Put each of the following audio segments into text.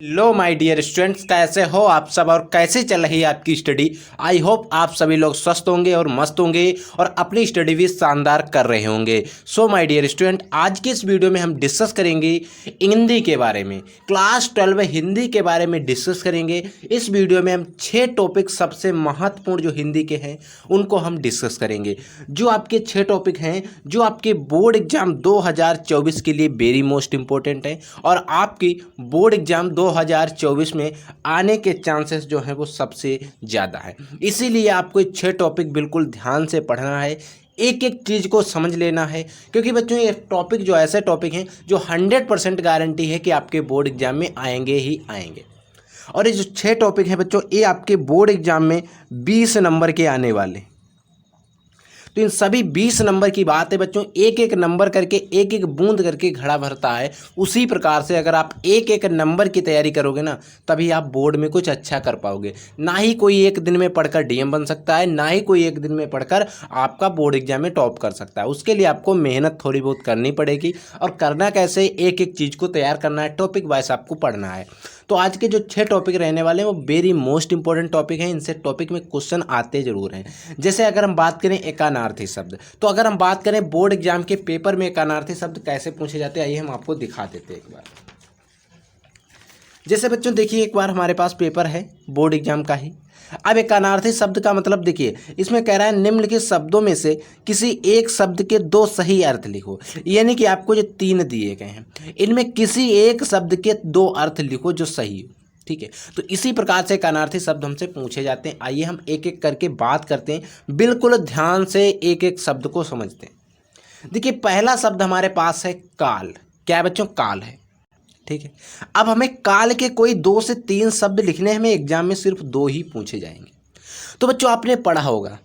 Low my dear students, कैसे हो आप सब और कैसे चल रही है आपकी स्टडी। आई होप आप सभी लोग स्वस्थ होंगे और मस्त होंगे और अपनी स्टडी भी शानदार कर रहे होंगे। सो माय डियर स्टूडेंट, आज के इस वीडियो में हम डिस्कस करेंगे हिंदी के बारे में। क्लास 12 हिंदी के बारे में डिस्कस करेंगे। इस वीडियो में हम 6 टॉपिक सबसे महत्वपूर्ण जो हिंदी के हैं उनको हम डिस्कस करेंगे। जो आपके 6 टॉपिक हैं जो आपके बोर्ड एग्जाम 2024 के लिए वेरी मोस्ट इंपॉर्टेंट है और आपकी बोर्ड एग्जाम 2024 में आने के चांसेस जो हैं वो सबसे ज़्यादा है। इसीलिए आपको 6 टॉपिक बिल्कुल ध्यान से पढ़ना है, एक एक चीज़ को समझ लेना है, क्योंकि बच्चों ये टॉपिक जो ऐसे टॉपिक हैं जो 100% गारंटी है कि आपके बोर्ड एग्जाम में आएंगे ही आएंगे। और ये जो 6 टॉपिक हैं बच्चों, ये आपके बोर्ड एग्जाम में 20 नंबर के आने वाले। तो इन सभी 20 नंबर की बात है बच्चों, एक एक नंबर करके एक एक बूंद करके घड़ा भरता है। उसी प्रकार से अगर आप एक एक नंबर की तैयारी करोगे ना, तभी आप बोर्ड में कुछ अच्छा कर पाओगे। ना ही कोई एक दिन में पढ़कर डीएम बन सकता है, ना ही कोई एक दिन में पढ़कर आपका बोर्ड एग्जाम में टॉप कर सकता है। उसके लिए आपको मेहनत थोड़ी बहुत करनी पड़ेगी। और करना कैसे, एक एक चीज़ को तैयार करना है, टॉपिक वाइज आपको पढ़ना है। तो आज के जो 6 टॉपिक रहने वाले हैं वो वेरी मोस्ट इंपॉर्टेंट टॉपिक हैं। इनसे टॉपिक में क्वेश्चन आते जरूर हैं। जैसे अगर हम बात करें एकानार्थी शब्द, तो अगर हम बात करें बोर्ड एग्जाम के पेपर में एकानार्थी शब्द कैसे पूछे जाते हैं, आइए हम आपको दिखा देते हैं एक बार। जैसे बच्चों देखिए, एक बार हमारे पास पेपर है बोर्ड एग्जाम का ही। अब एकानार्थी शब्द का मतलब देखिए, इसमें कह रहा है निम्नलिखित शब्दों में से किसी एक शब्द के 2 सही अर्थ लिखो। यानी कि आपको जो 3 दिए गए हैं, इनमें किसी एक शब्द के 2 अर्थ लिखो जो सही हो। ठीक है, तो इसी प्रकार से एकानार्थी शब्द हमसे पूछे जाते हैं। आइए हम एक एक करके बात करते हैं, बिल्कुल ध्यान से एक एक शब्द को समझते हैं। देखिए, पहला शब्द हमारे पास है काल। क्या है बच्चों? काल है। ठीक है, अब हमें काल के कोई 2 से 3 शब्द लिखने हैं। हमें एग्जाम में सिर्फ 2 ही पूछे जाएंगे। तो बच्चों आपने पढ़ा होगा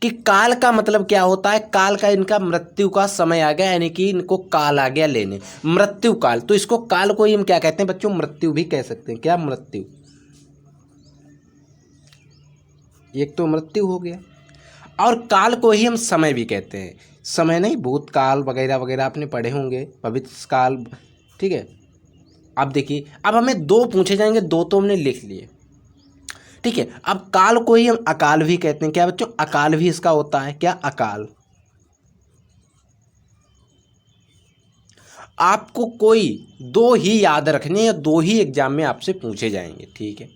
कि काल का मतलब क्या होता है। काल का इनका मृत्यु का समय आ गया, यानी कि इनको काल आ गया लेने, मृत्यु काल। तो इसको काल को ही हम क्या कहते हैं बच्चों? मृत्यु भी कह सकते हैं। क्या? मृत्यु। एक तो मृत्यु हो गया, और काल को ही हम समय भी कहते हैं। समय नहीं, भूतकाल वगैरह वगैरह आपने पढ़े होंगे, भविष्यकाल। ठीक है, अब देखिए, अब हमें 2 पूछे जाएंगे, 2 तो हमने लिख लिए। ठीक है, अब काल को ही हम अकाल भी कहते हैं। क्या बच्चों? अकाल भी इसका होता है। क्या? अकाल। आपको कोई 2 ही याद रखने या 2 ही एग्जाम में आपसे पूछे जाएंगे। ठीक है,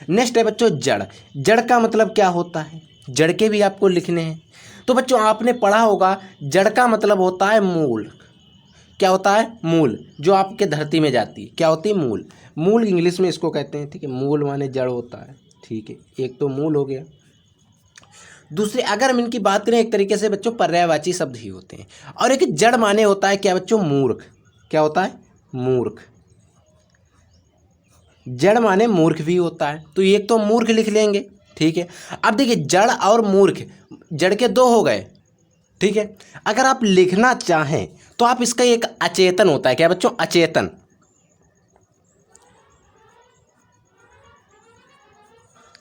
नेक्स्ट है बच्चों जड़। जड़ का मतलब क्या होता है? जड़ के भी आपको लिखने हैं। तो बच्चों आपने पढ़ा होगा, जड़ का मतलब होता है मूल। क्या होता है? मूल, जो आपके धरती में जाती है। क्या होती है? मूल। मूल इंग्लिश में इसको कहते हैं। ठीक है, मूल माने जड़ होता है। ठीक है, एक तो मूल हो गया। दूसरे अगर हम इनकी बात करें, एक तरीके से बच्चों पर्यायवाची शब्द ही होते हैं। और एक जड़ माने होता है क्या बच्चों? मूर्ख। क्या होता है? मूर्ख। जड़ माने मूर्ख भी होता है, तो एक तो मूर्ख लिख लेंगे। ठीक है, अब देखिए जड़ और मूर्ख, जड़ के 2 हो गए। ठीक है, अगर आप लिखना चाहें तो आप इसका एक अचेतन होता है। क्या बच्चों? अचेतन।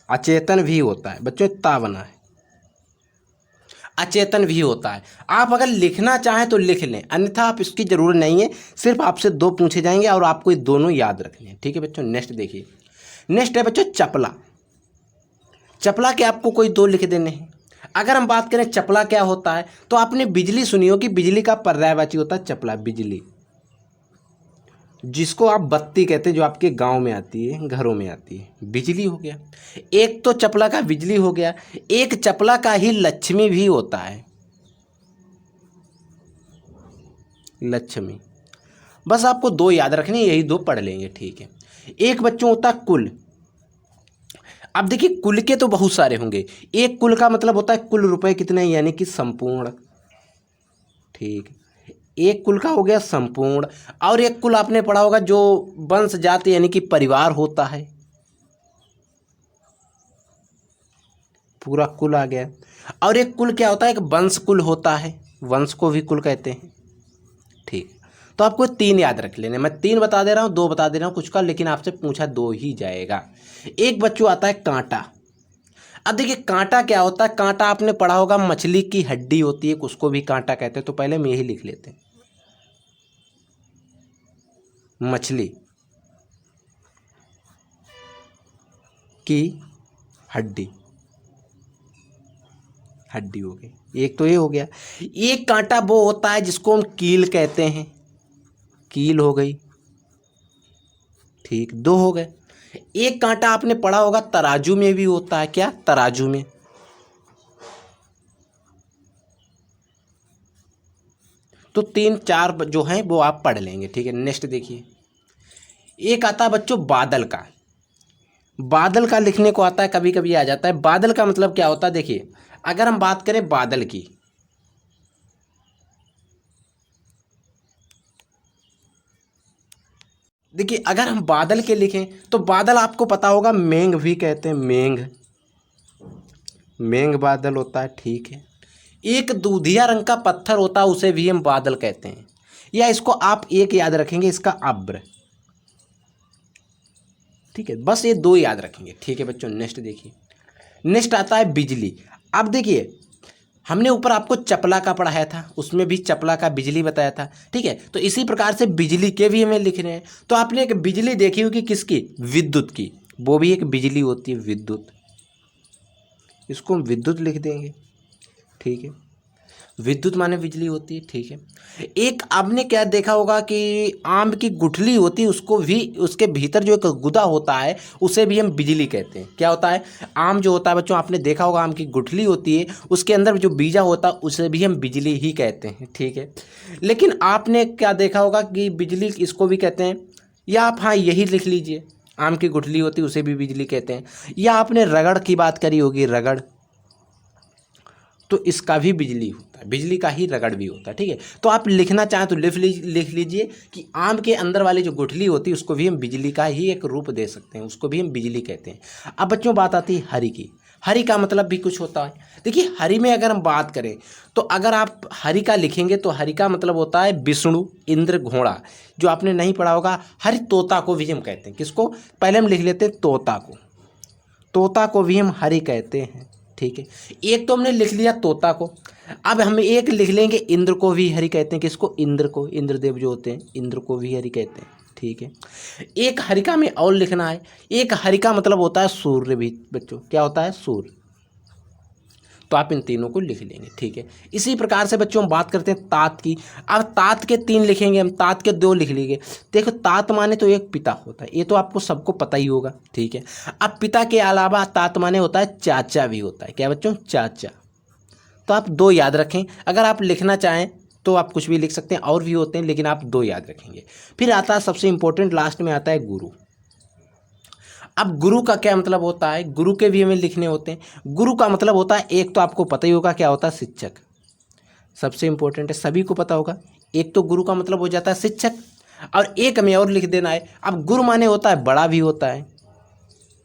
अचेतन भी होता है बच्चों, ता बना है। अचेतन भी होता है। आप अगर लिखना चाहें तो लिख लें, अन्यथा आप इसकी जरूरत नहीं है। सिर्फ आपसे 2 पूछे जाएंगे और आपको ये दोनों याद रखने हैं। ठीक है बच्चों, नेक्स्ट देखिए। नेक्स्ट है बच्चों चपला। चपला के आपको कोई 2 लिख देने हैं। अगर हम बात करें चपला क्या होता है, तो आपने बिजली सुनी हो कि बिजली का पर्यायवाची होता है चपला। बिजली, जिसको आप बत्ती कहते हैं, जो आपके गांव में आती है, घरों में आती है, बिजली हो गया। एक तो चपला का बिजली हो गया, एक चपला का ही लक्ष्मी भी होता है। लक्ष्मी। बस आपको 2 याद रखने, यही 2 पढ़ लेंगे। ठीक है, एक बच्चों होता है कुल। अब देखिए, कुल के तो बहुत सारे होंगे। एक कुल का मतलब होता है कुल रुपए कितने, यानी कि संपूर्ण। ठीक, एक कुल का हो गया संपूर्ण। और एक कुल आपने पढ़ा होगा जो वंश जाति यानी कि परिवार होता है, पूरा कुल आ गया। और एक कुल क्या होता है? एक वंश कुल होता है, वंश को भी कुल कहते हैं। ठीक, तो आपको 3 याद रख लेने। मैं 3 बता दे रहा हूँ, 2 बता दे रहा हूँ कुछ का, लेकिन आपसे पूछा 2 ही जाएगा। एक बच्चों आता है कांटा। अब देखिए कांटा क्या होता है? कांटा आपने पढ़ा होगा, मछली की हड्डी होती है, उसको भी कांटा कहते हैं। तो पहले हम यही लिख लेते हैं, मछली। की हड्डी, हड्डी हो गई, एक तो ये हो गया। एक कांटा वो होता है जिसको हम कील कहते हैं, कील हो गई, ठीक, दो हो गए। एक कांटा आपने पढ़ा होगा तराजू में भी होता है, क्या, तराजू में, तो तीन चार जो हैं वो आप पढ़ लेंगे, ठीक है। नेक्स्ट देखिए, एक आता है बच्चों बादल का, बादल का लिखने को आता है, कभी कभी आ जाता है। बादल का मतलब क्या होता है, देखिए अगर हम बात करें बादल की, देखिए अगर हम बादल के लिखें तो बादल आपको पता होगा मेघ भी कहते हैं, मेघ, मेघ बादल होता है, ठीक है। एक दूधिया रंग का पत्थर होता है उसे भी हम बादल कहते हैं, या इसको आप एक याद रखेंगे, इसका अब्र, ठीक है, बस ये दो याद रखेंगे, ठीक है बच्चों। नेक्स्ट देखिए, नेक्स्ट आता है बिजली। अब देखिए हमने ऊपर आपको चपला का पढ़ाया था, उसमें भी चपला का बिजली बताया था, ठीक है। तो इसी प्रकार से बिजली के भी हमें लिख रहे हैं। तो आपने एक बिजली देखी होगी किसकी, विद्युत की, वो भी एक बिजली होती है, विद्युत, इसको हम विद्युत लिख देंगे, ठीक है। विद्युत माने बिजली होती है, ठीक है। एक आपने क्या देखा होगा कि आम की गुठली होती है, उसको भी, उसके भीतर जो एक गुदा होता है उसे भी हम बिजली कहते हैं। क्या होता है, आम जो होता है बच्चों, आपने देखा होगा आम की गुठली होती है, उसके अंदर जो बीजा होता है उसे भी हम बिजली ही कहते हैं, ठीक है। लेकिन आपने क्या देखा होगा कि बिजली इसको भी कहते हैं, या आप हाँ यही लिख लीजिए, आम की गुठली होती है उसे भी बिजली कहते हैं। या आपने रगड़ की बात करी होगी, रगड़, तो इसका भी बिजली होता है, बिजली का ही रगड़ भी होता है, ठीक है। तो आप लिखना चाहें तो लिख लीजिए कि आम के अंदर वाली जो गुठली होती है उसको भी हम बिजली का ही एक रूप दे सकते हैं, उसको भी हम बिजली कहते हैं। अब बच्चों बात आती है हरि की, हरि का मतलब भी कुछ होता है। देखिए हरि में अगर हम बात करें तो अगर आप हरि का लिखेंगे तो हरि का मतलब होता है विष्णु, इंद्र, घोड़ा, जो आपने नहीं पढ़ा होगा। हरि तोता को भी हम कहते हैं, किसको, पहले हम लिख लेते हैं तोता को, तोता को भी हम हरि कहते हैं, ठीक है। एक तो हमने लिख लिया तोता को, अब हम एक लिख लेंगे इंद्र को भी हरि कहते हैं, किसको, इंद्र को, इंद्रदेव जो होते हैं इंद्र को भी हरि कहते हैं, ठीक है। एक हरिका में और लिखना है, एक हरिका मतलब होता है सूर्य भी बच्चों, क्या होता है, सूर्य, तो आप इन तीनों को लिख लेंगे, ठीक है। इसी प्रकार से बच्चों हम बात करते हैं तात की। अब तात के तीन लिखेंगे हम, तात के दो लिख लीजिए। देखो तात माने तो एक पिता होता है, ये तो आपको सबको पता ही होगा, ठीक है। अब पिता के अलावा तात माने होता है चाचा भी होता है, क्या बच्चों, चाचा। तो आप दो याद रखें, अगर आप लिखना चाहें तो आप कुछ भी लिख सकते हैं, और भी होते हैं लेकिन आप दो याद रखेंगे। फिर आता है सबसे इंपॉर्टेंट, लास्ट में आता है गुरु। अब गुरु का क्या मतलब होता है, गुरु के भी हमें लिखने होते हैं। गुरु का मतलब होता है, एक तो आपको पता ही होगा क्या होता है, शिक्षक, सबसे इंपॉर्टेंट है, सभी को पता होगा। एक तो गुरु का मतलब हो जाता है शिक्षक, और एक हमें और लिख देना है। अब गुरु माने होता है बड़ा भी होता है,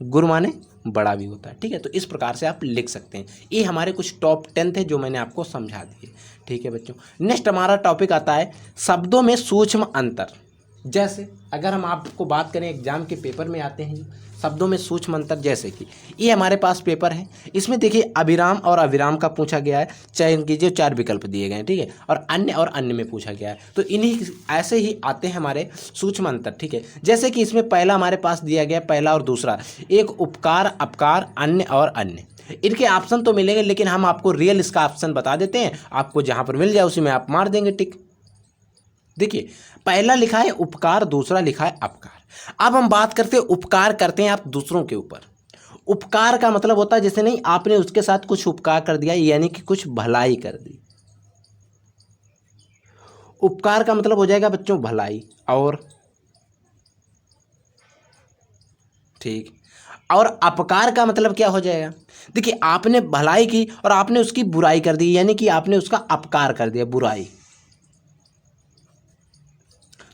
गुरु माने बड़ा भी होता है, ठीक है। तो इस प्रकार से आप लिख सकते हैं। ये हमारे कुछ टॉप 10 थे जो मैंने आपको समझा दिए, ठीक है बच्चों। नेक्स्ट हमारा टॉपिक आता है शब्दों में सूक्ष्म अंतर। जैसे अगर हम आपको बात करें, एग्जाम के पेपर में आते हैं शब्दों में सूक्ष्म अंतर, जैसे कि ये हमारे पास पेपर है, इसमें देखिए अभिराम और अविराम का पूछा गया है, चयन कीजिए, 4 विकल्प दिए गए हैं, ठीक है। और अन्य में पूछा गया है। तो इन्हीं ऐसे ही आते हैं हमारे सूक्ष्म अंतर, ठीक है। जैसे कि इसमें पहला हमारे पास दिया गया, पहला और दूसरा, एक उपकार, अपकार, अन्य और अन्य। इनके ऑप्शन तो मिलेंगे लेकिन हम आपको रियल इसका ऑप्शन बता देते हैं, आपको जहाँ पर मिल जाए उसी में आप मार देंगे टिक। देखिए पहला लिखा है उपकार, दूसरा लिखा है अपकार। अब हम बात करते हैं उपकार करते हैं आप दूसरों के ऊपर। उपकार का मतलब होता है जैसे नहीं आपने उसके साथ कुछ उपकार कर दिया, यानी कि कुछ भलाई कर दी। उपकार का मतलब हो जाएगा बच्चों भलाई, और ठीक, और अपकार का मतलब क्या हो जाएगा, देखिए आपने भलाई की और आपने उसकी बुराई कर दी, यानी कि आपने उसका अपकार कर दिया, बुराई।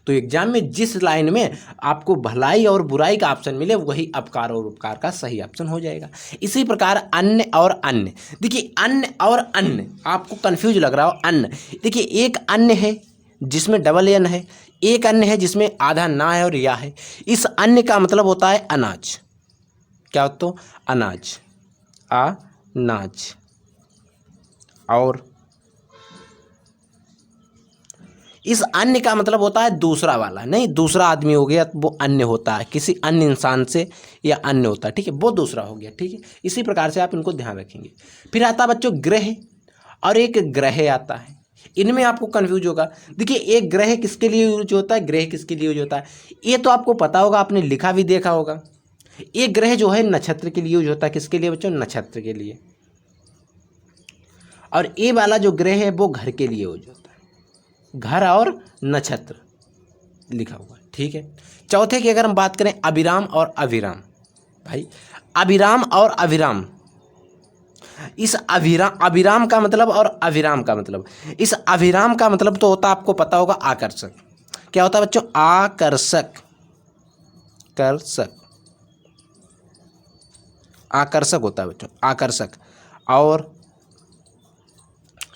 तो एग्जाम में जिस लाइन में आपको भलाई और बुराई का ऑप्शन मिले वही अपकार और उपकार का सही ऑप्शन हो जाएगा। इसी प्रकार अन्य और अन्य, देखिए अन्य और अन्य आपको कंफ्यूज लग रहा हो, अन्य, देखिए एक अन्य है जिसमें डबल एन है, एक अन्य है जिसमें आधा ना है और या है। इस अन्य का मतलब होता है अनाज, क्या होता है, अनाज, अनाज। और इस अन्य का मतलब होता है दूसरा वाला, नहीं दूसरा आदमी हो गया वो अन्य होता है, किसी अन्य इंसान से या अन्य होता है, ठीक है, वो दूसरा हो गया, ठीक है। इसी प्रकार से आप इनको ध्यान रखेंगे। फिर आता है बच्चों ग्रह और एक ग्रह आता है, इनमें आपको कंफ्यूज होगा। देखिए एक ग्रह किसके लिए यूज होता है, ग्रह किसके लिए यूज होता है, ये तो आपको पता होगा, आपने लिखा भी देखा होगा। एक ग्रह जो है नक्षत्र के लिए यूज होता है, किसके लिए बच्चों, नक्षत्र के लिए। और ये वाला जो ग्रह है वो घर के लिए यूज होता है, घर और नक्षत्र लिखा हुआ है, ठीक है। चौथे की अगर हम बात करें अभिराम और अविराम, भाई अभिराम और अविराम, इस अभिराम का मतलब और अविराम का मतलब, इस अभिराम का मतलब तो होता है आपको पता होगा आकर्षक। क्या होता है बच्चों, आकर्षक, कर्षक, आकर्षक होता है बच्चों, आकर्षक। और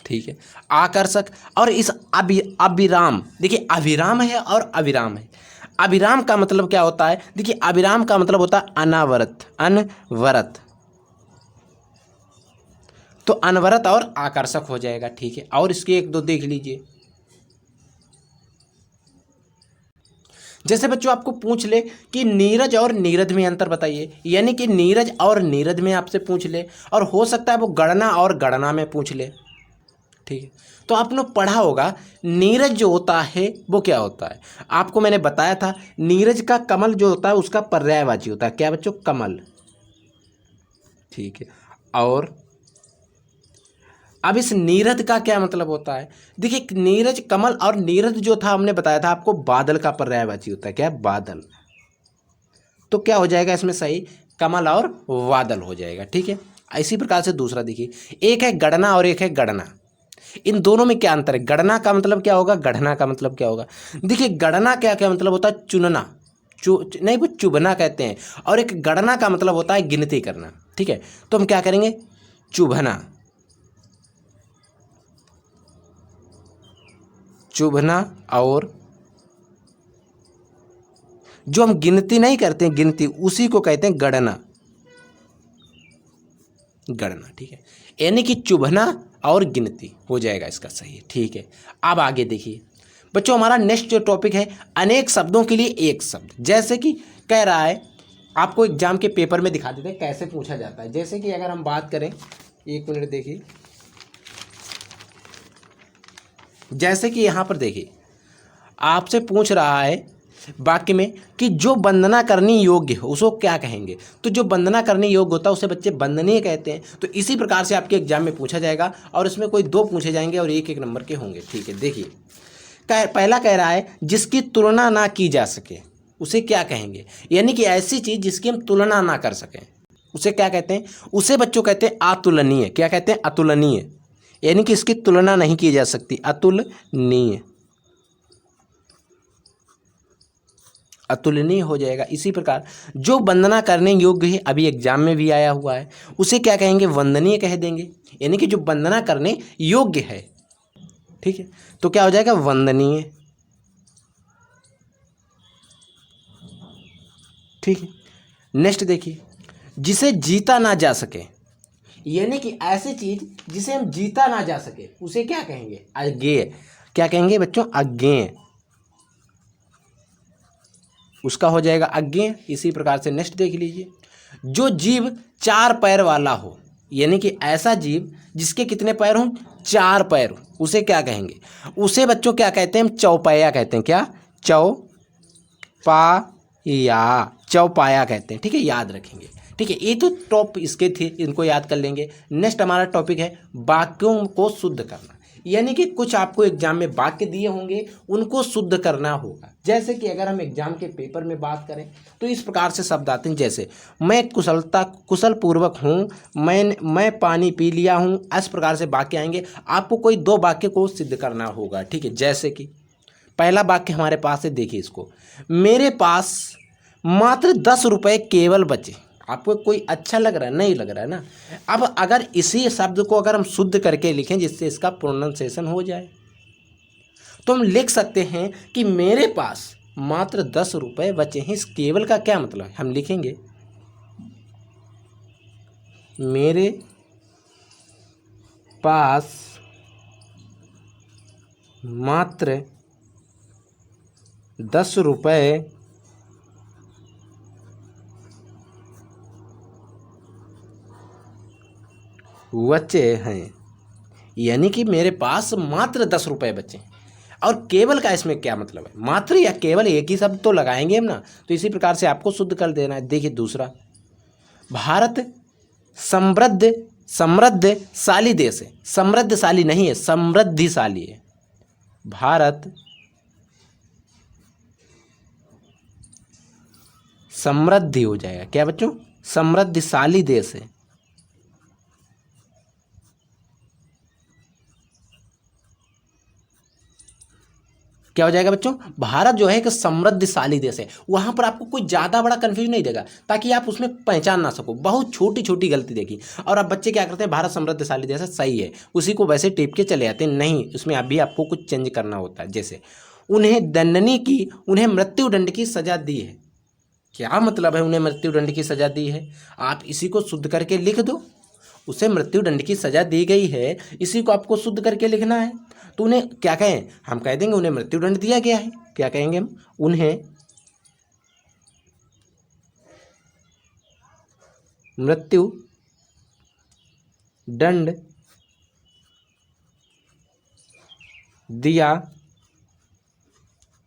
ठीक है, आकर्षक। और इस अभिराम, देखिए अभिराम है और अविराम है। अभिराम का मतलब क्या होता है, देखिए अभिराम का मतलब होता है अनावरत, अनवरत, तो अनवरत और आकर्षक हो जाएगा, ठीक है। और इसके एक दो देख लीजिए, जैसे बच्चों आपको पूछ ले कि नीरज और नीरद में अंतर बताइए, यानी कि नीरज और नीरद में आपसे पूछ ले, और हो सकता है वो गणना और गणना में पूछ ले, ठीक है। तो आपने पढ़ा होगा नीरज जो होता है वो क्या होता है, आपको मैंने बताया था नीरज का कमल जो होता है उसका पर्यायवाची होता है, क्या बच्चों, कमल, ठीक है। और अब इस नीरद का क्या मतलब होता है, देखिए नीरज, कमल और नीरद जो था हमने बताया था आपको बादल का पर्यायवाची होता है, क्या है, बादल। तो क्या हो जाएगा इसमें सही, कमल और बादल हो जाएगा, ठीक है। इसी प्रकार से दूसरा देखिए, एक है गणना और एक है गणना, इन दोनों में क्या अंतर है, गणना का मतलब क्या होगा, गणना का मतलब क्या होगा। देखिए गणना क्या क्या मतलब होता है, चुनना, नहीं वो चुभना कहते हैं, और एक गणना का मतलब होता है गिनती करना, ठीक है। तो हम क्या करेंगे, चुभना, चुभना। और जो हम गिनती नहीं करते हैं, गिनती, उसी को कहते हैं गणना, गणना, ठीक है। यानी कि चुभना और गिनती हो जाएगा इसका सही, ठीक है। अब आगे देखिए बच्चों, हमारा नेक्स्ट जो टॉपिक है अनेक शब्दों के लिए एक शब्द, जैसे कि कह रहा है, आपको एग्जाम के पेपर में दिखा देते हैं कैसे पूछा जाता है। जैसे कि अगर हम बात करें, एक मिनट देखिए, जैसे कि यहाँ पर देखिए आपसे पूछ रहा है वाक्य में कि जो वंदना करनी योग्य हो उसको क्या कहेंगे, तो जो वंदना करनी योग्य होता है उसे बच्चे वंदनीय कहते हैं। तो इसी प्रकार से आपके एग्जाम में पूछा जाएगा, और इसमें कोई दो पूछे जाएंगे और एक एक नंबर के होंगे, ठीक है। देखिए पहला कह रहा है जिसकी तुलना ना की जा सके उसे क्या कहेंगे, यानी कि ऐसी चीज जिसकी हम तुलना ना कर सकें उसे क्या कहते हैं, उसे बच्चों कहते हैं अतुलनीय। क्या कहते हैं, अतुलनीय, यानी कि इसकी तुलना नहीं की जा सकती, अतुलनीय, अतुलनीय हो जाएगा। इसी प्रकार जो वंदना करने योग्य है, अभी एग्जाम में भी आया हुआ है, उसे क्या कहेंगे, वंदनीय कह देंगे, यानी कि जो वंदना करने योग्य है, ठीक है। तो क्या हो जाएगा, वंदनीय, ठीक है। नेक्स्ट देखिए, जिसे जीता ना जा सके, यानी कि ऐसी चीज जिसे हम जीता ना जा सके उसे क्या कहेंगे, अज्ञेय। क्या कहेंगे बच्चों, अज्ञेय, उसका हो जाएगा अज्ञेय। इसी प्रकार से नेक्स्ट देख लीजिए, जो जीव चार पैर वाला हो, यानी कि ऐसा जीव जिसके कितने पैर हों, चार पैर हो, उसे क्या कहेंगे, उसे बच्चों क्या कहते हैं, हम चौपाया कहते हैं। क्या, चौपाया, चौपाया कहते हैं, ठीक है, याद रखेंगे, ठीक है। ये तो टॉप इसके थे, इनको याद कर लेंगे। नेक्स्ट हमारा टॉपिक है वाक्यों को शुद्ध करना, यानी कि कुछ आपको एग्जाम में वाक्य दिए होंगे उनको शुद्ध करना होगा। जैसे कि अगर हम एग्जाम के पेपर में बात करें तो इस प्रकार से शब्द आते हैं, जैसे मैं कुशल पूर्वक हूँ, मैं पानी पी लिया हूँ, इस प्रकार से वाक्य आएंगे। आपको कोई दो वाक्य को सिद्ध करना होगा, ठीक है। जैसे कि पहला वाक्य हमारे पास है, देखिए इसको, मेरे पास मात्र 10 रुपये केवल बचे। आपको कोई अच्छा लग रहा है, नहीं लग रहा है ना। अब अगर इसी शब्द को अगर हम शुद्ध करके लिखें जिससे इसका प्रोनाउंसिएशन हो जाए, तो हम लिख सकते हैं कि मेरे पास मात्र 10 रुपये बचे हैं। इस केवल का क्या मतलब है, हम लिखेंगे मेरे पास मात्र 10 रुपये बचे हैं, यानी कि मेरे पास मात्र 10 रुपये बचे हैं। और केवल का इसमें क्या मतलब है, मात्र या केवल एक ही शब्द तो लगाएंगे हम ना, तो इसी प्रकार से आपको शुद्ध कर देना है। देखिए दूसरा, भारत समृद्धशाली देश है, समृद्धशाली नहीं है, समृद्धिशाली है। भारत समृद्धि हो जाएगा, क्या बच्चों, समृद्धशाली देश है। क्या हो जाएगा बच्चों, भारत जो है एक समृद्धशाली देश है। वहां पर आपको कोई ज़्यादा बड़ा कंफ्यूजन नहीं देगा, ताकि आप उसमें पहचान ना सको। बहुत छोटी छोटी गलती देखी, और अब बच्चे क्या करते हैं, भारत समृद्धशाली देश है, सही है, उसी को वैसे टिप के चले जाते हैं। नहीं, उसमें अभी आपको कुछ चेंज करना होता है। जैसे उन्हें मृत्युदंड की सजा दी है। क्या मतलब है उन्हें मृत्युदंड की सजा दी है, आप इसी को शुद्ध करके लिख दो। उसे मृत्युदंड की सजा दी गई है, इसी को आपको शुद्ध करके लिखना है। तो उन्हें क्या कहें, हम कह देंगे उन्हें मृत्युदंड दिया गया है। क्या कहेंगे हम, उन्हें मृत्युदंड दिया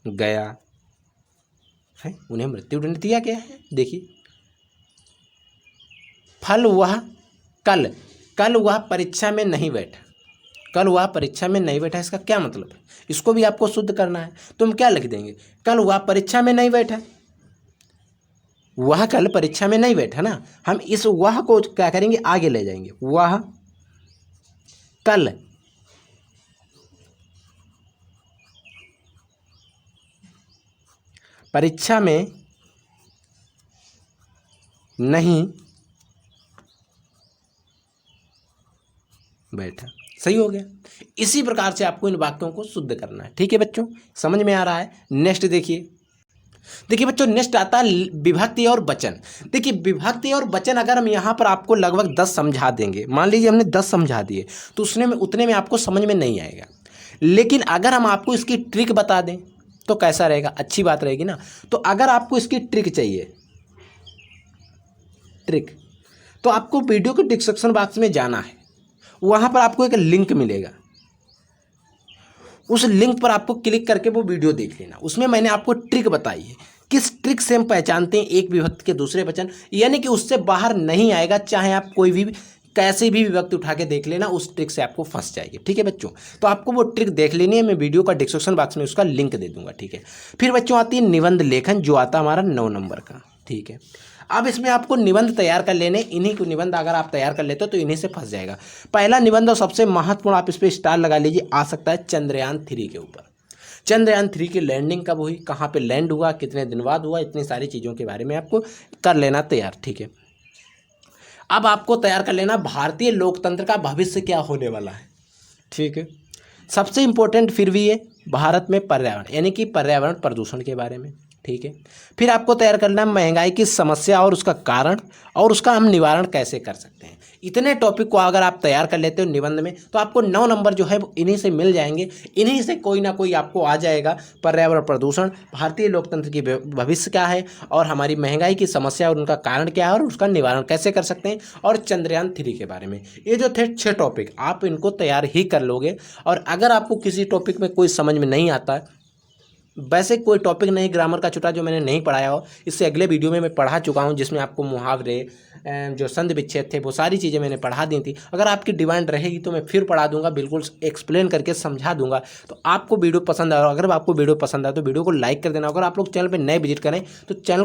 गया है, उन्हें मृत्युदंड दिया गया है। देखिए, फल वह कल वह परीक्षा में नहीं बैठा, कल वह परीक्षा में नहीं बैठा, इसका क्या मतलब है, इसको भी आपको शुद्ध करना है। तो हम क्या लिख देंगे, कल वह परीक्षा में नहीं बैठा, वह कल परीक्षा में नहीं बैठा ना, हम इस वह को क्या करेंगे, आगे ले जाएंगे। वह कल परीक्षा में नहीं बैठा, सही हो गया। इसी प्रकार से आपको इन वाक्यों को शुद्ध करना है। ठीक है बच्चों, समझ में आ रहा है। नेक्स्ट देखिए बच्चों, नेक्स्ट आता है विभक्ति और वचन। देखिए विभक्ति और वचन अगर हम यहाँ पर आपको लगभग 10 समझा देंगे, मान लीजिए हमने 10 समझा दिए, तो उतने में आपको समझ में नहीं आएगा। लेकिन अगर हम आपको इसकी ट्रिक बता दें तो कैसा रहेगा, अच्छी बात रहेगी ना। तो अगर आपको इसकी ट्रिक चाहिए, तो आपको वीडियो के डिस्क्रिप्शन बॉक्स में जाना है, वहाँ पर आपको एक लिंक मिलेगा, उस लिंक पर आपको क्लिक करके वो वीडियो देख लेना। उसमें मैंने आपको ट्रिक बताई है, किस ट्रिक से हम पहचानते हैं एक विभक्ति के दूसरे वचन, यानी कि उससे बाहर नहीं आएगा, चाहे आप कोई भी कैसे भी विभक्ति उठा के देख लेना, उस ट्रिक से आपको फंस जाएगी। ठीक है बच्चों, तो आपको वो ट्रिक देख लेनी है, मैं वीडियो का डिस्क्रिप्शन बॉक्स में उसका लिंक दे दूंगा। ठीक है, फिर बच्चों आती है निबंध लेखन, जो आता हमारा 9 नंबर का। ठीक है, अब इसमें आपको निबंध तैयार कर लेने, इन्हीं को निबंध अगर आप तैयार कर लेते हो तो इन्हीं से फंस जाएगा। पहला निबंध और सबसे महत्वपूर्ण, आप इस पर स्टार लगा लीजिए, आ सकता है चंद्रयान 3 के ऊपर। चंद्रयान 3 की लैंडिंग कब हुई, कहाँ पे लैंड हुआ, कितने दिन बाद हुआ, इतनी सारी चीज़ों के बारे में आपको कर लेना तैयार। ठीक है, अब आपको तैयार कर लेना भारतीय लोकतंत्र का भविष्य क्या होने वाला है। ठीक है, सबसे इम्पोर्टेंट फिर भी ये भारत में पर्यावरण, यानी कि पर्यावरण प्रदूषण के बारे में। ठीक है, फिर आपको तैयार करना है महंगाई की समस्या और उसका कारण और उसका हम निवारण कैसे कर सकते हैं। इतने टॉपिक को अगर आप तैयार कर लेते हो निबंध में, तो आपको 9 नंबर जो है वो इन्हीं से मिल जाएंगे, इन्हीं से कोई ना कोई आपको आ जाएगा। पर्यावरण प्रदूषण, भारतीय लोकतंत्र की भविष्य क्या है, और हमारी महंगाई की समस्या और उनका कारण क्या है, और उसका निवारण कैसे कर सकते हैं, और चंद्रयान 3 के बारे में। ये जो थे 6 टॉपिक, आप इनको तैयार ही कर लोगे। और अगर आपको किसी टॉपिक में कोई समझ में नहीं आता, वैसे कोई टॉपिक नहीं ग्रामर का छोटा जो मैंने नहीं पढ़ाया हो, इससे अगले वीडियो में मैं पढ़ा चुका हूं, जिसमें आपको मुहावरे, जो संधि विच्छेद थे, वो सारी चीज़ें मैंने पढ़ा दी थी। अगर आपकी डिमांड रहेगी तो मैं फिर पढ़ा दूंगा, बिल्कुल एक्सप्लेन करके समझा दूंगा। तो आपको वीडियो पसंद आए, अगर आपको वीडियो पसंद आए तो वीडियो को लाइक कर देना। अगर आप लोग चैनल पर नए विजिट करें तो चैनल